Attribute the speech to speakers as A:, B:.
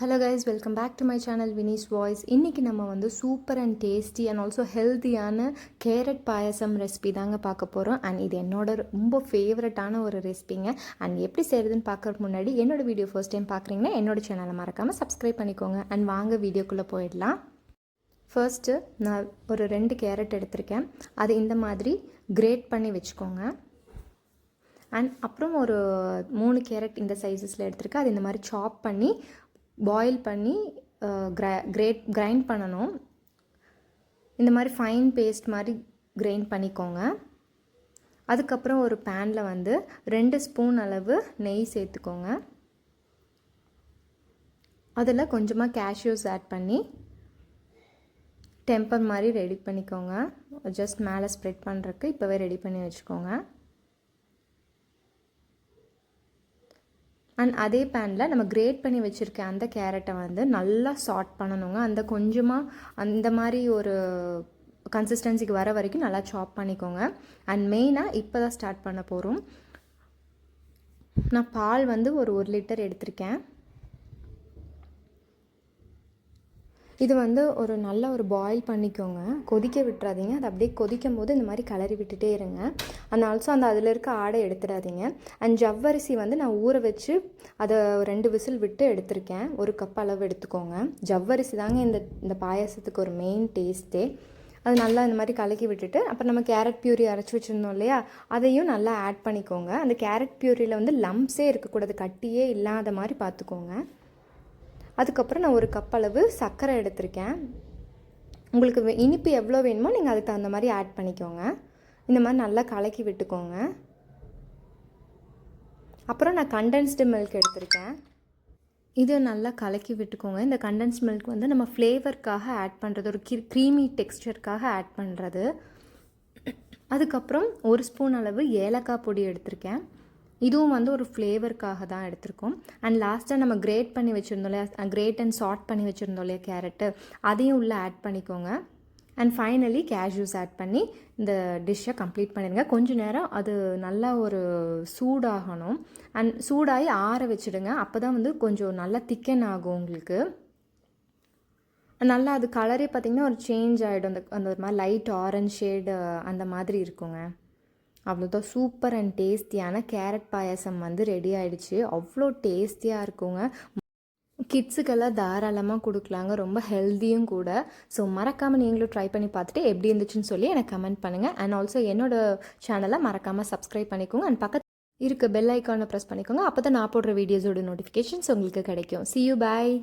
A: Hello guys, welcome back to my channel Winnie's Voice. இன்னைக்கு நம்ம வந்து super and tasty and also ஹெல்த்தியான carrot பாயசம் recipe தாங்க பார்க்க போகிறோம். அண்ட் இது என்னோட ரொம்ப ஃபேவரட்டான ஒரு ரெசிபிங்க. அண்ட் எப்படி செய்கிறதுன்னு பார்க்கறதுக்கு முன்னாடி என்னோட வீடியோ ஃபர்ஸ்ட் டைம் பார்க்குறீங்கன்னா என்னோட சேனலை மறக்காமல் சப்ஸ்கிரைப் பண்ணிக்கோங்க. அண்ட் வாங்க வீடியோக்குள்ளே போயிடலாம். ஃபர்ஸ்ட்டு நான் ஒரு 2 கேரட் எடுத்திருக்கேன். அது இந்த மாதிரி கிரேட் பண்ணி வச்சுக்கோங்க. அண்ட் அப்புறம் ஒரு 3 கேரட் இந்த சைஸஸில் எடுத்திருக்கேன். அது இந்த மாதிரி சாப் பண்ணி பாயில் பண்ணி கிரைண்ட் பண்ணணும். இந்த மாதிரி ஃபைன் பேஸ்ட் மாதிரி கிரைண்ட் பண்ணிக்கோங்க. அதுக்கப்புறம் ஒரு பேனில் வந்து 2 ஸ்பூன் அளவு நெய் சேர்த்துக்கோங்க. அதில் கொஞ்சமாக கேஷ்யூஸ் ஆட் பண்ணி டெம்பர் மாதிரி ரெடி பண்ணிக்கோங்க. ஜஸ்ட் மேலே ஸ்ப்ரெட் பண்ணுறதுக்கு இப்போவே ரெடி பண்ணி வச்சுக்கோங்க. அண்ட் அதே பேனில் நம்ம கிரேட் பண்ணி வச்சுருக்க அந்த கேரட்டை வந்து நல்லா சாட் பண்ணணுங்க. அந்த கொஞ்சமாக அந்த மாதிரி ஒரு கன்சிஸ்டன்சிக்கு வர வரைக்கும் நல்லா சாப் பண்ணிக்கோங்க. அண்ட் மெயினாக இப்போ தான் ஸ்டார்ட் பண்ண போகிறோம். நான் பால் வந்து ஒரு 1 லிட்டர் எடுத்திருக்கேன். இது வந்து ஒரு நல்ல ஒரு பாயில் பண்ணிக்கோங்க. கொதிக்க விட்டுறாதீங்க. அது அப்படியே கொதிக்கும் போது இந்த மாதிரி கிளறி விட்டுட்டே இருங்க. அண்ட் ஆல்சோ அதில் இருக்க ஆடை எடுத்துடாதீங்க. அண்ட் ஜவ்வரிசி வந்து நான் ஊற வச்சு அதை 2 விசில் விட்டு எடுத்திருக்கேன். 1 கப் அளவு எடுத்துக்கோங்க. ஜவ்வரிசி தாங்க இந்த பாயாசத்துக்கு ஒரு மெயின் டேஸ்ட்டே. அது நல்லா இந்த மாதிரி கலக்கி விட்டுட்டு அப்புறம் நம்ம கேரட் பியூரி அரைச்சி வச்சுருந்தோம் இல்லையா, அதையும் நல்லா ஆட் பண்ணிக்கோங்க. அந்த கேரட் பியூரியில் வந்து லம்ப்ஸே இருக்கக்கூடாது, கட்டியே இல்லாத மாதிரி பார்த்துக்கோங்க. அதுக்கப்புறம் நான் 1 கப் அளவு சர்க்கரை எடுத்திருக்கேன். உங்களுக்கு இனிப்பு எவ்வளோ வேணுமோ நீங்கள் அதுக்கு தகுந்த மாதிரி ஆட் பண்ணிக்கோங்க. இந்த மாதிரி நல்லா கலக்கி விட்டுக்கோங்க. அப்புறம் நான் கண்டென்ஸ்டு மில்க் எடுத்திருக்கேன். இது நல்லா கலக்கி விட்டுக்கோங்க. இந்த கண்டென்ஸ்டு மில்க் வந்து நம்ம ஃப்ளேவருக்காக ஆட் பண்ணுறது, ஒரு க்ரீமி டெக்ஸ்சருக்காக ஆட் பண்ணுறது. அதுக்கப்புறம் 1 ஸ்பூன் அளவு ஏலக்காய் பொடி எடுத்திருக்கேன். இதுவும் வந்து ஒரு ஃப்ளேவருக்காக தான் எடுத்திருக்கோம். அண்ட் லாஸ்ட்டாக நம்ம கிரேட் பண்ணி வச்சுருந்தோம் இல்லையா, கிரேட் அண்ட் சாட் பண்ணி வச்சுருந்தோம் இல்லையா கேரட்டு, அதையும் உள்ளே ஆட் பண்ணிக்கோங்க. அண்ட் ஃபைனலி கேஷ்யூஸ் ஆட் பண்ணி இந்த டிஷ்ஷை கம்ப்ளீட் பண்ணிடுங்க. கொஞ்சம் நேரம் அது நல்லா ஒரு சூடாகணும். அண்ட் சூடாகி ஆற வச்சுடுங்க. அப்போ தான் வந்து கொஞ்சம் நல்லா திக்கன் ஆகும் உங்களுக்கு. நல்லா அது கலரே பார்த்திங்கன்னா ஒரு சேஞ்ச் ஆகிடும். அந்த ஒரு மாதிரி லைட் ஆரஞ்ச் ஷேடு அந்த மாதிரி இருக்குங்க. அவ்வளோதான், சூப்பர் அண்ட் டேஸ்டியான கேரட் பாயாசம் வந்து ரெடி ஆகிடுச்சு. அவ்வளோ டேஸ்டியாக இருக்குங்க. கிட்ஸுக்கெல்லாம் தாராளமாக கொடுக்கலாங்க. ரொம்ப ஹெல்த்தியும் கூட. ஸோ மறக்காமல் நீங்களும் ட்ரை பண்ணி பார்த்துட்டு எப்படி இருந்துச்சுன்னு சொல்லி எனக்கு கமெண்ட் பண்ணுங்கள். அண்ட் ஆல்சோ என்னோடய சேனலை மறக்காமல் சப்ஸ்கிரைப் பண்ணிக்கோங்க. அண்ட் பக்கத்தில் இருக்க பெல் ஐக்கானை ப்ரெஸ் பண்ணிக்கோங்க. அப்போ தான் நான் போடுற வீடியோஸோட நோட்டிஃபிகேஷன்ஸ் உங்களுக்கு கிடைக்கும். See you, bye.